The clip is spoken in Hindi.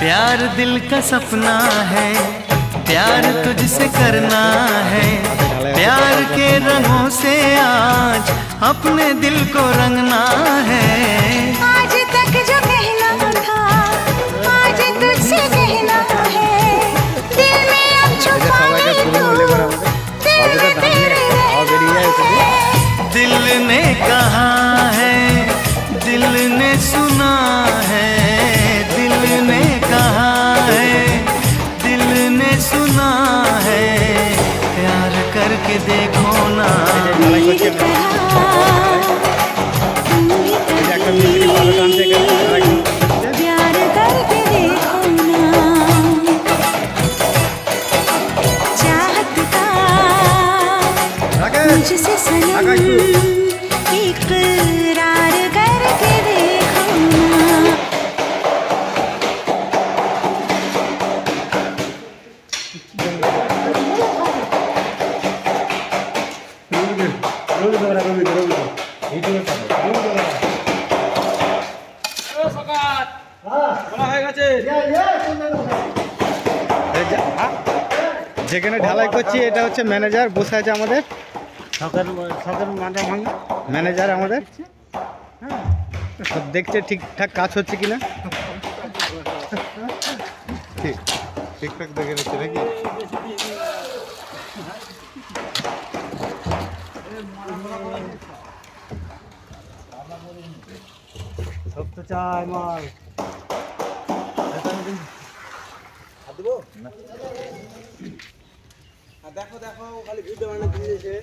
प्यार दिल का सपना है, प्यार तुझसे करना है। प्यार के रंगों से आज अपने दिल को रंगना है। आज तक जो कहना था आज तुझसे कहना है। दिल में अब छुपा है तू, दिल में तेरे रहना है। दिल ने कहा है, दिल ने सुना है। दिल ने कहा है, दिल ने सुना है। प्यार करके देखो ना। प्यार करके देखो ना। चाहत का मुझसे सनम इकरार करके देखो ना। যেখানে ঢালাই করছি এটা হচ্ছে ম্যানেজার বসে আছে আমাদের ম্যানেজার আমাদের সব দেখছে ঠিকঠাক কাজ হচ্ছে কিনা। ঠিকঠাক দেখে নিচ্ছে নাকি? সব তো চাই মাল দেখো দেখো খালি ভিডিও বানাতে দিয়েছে।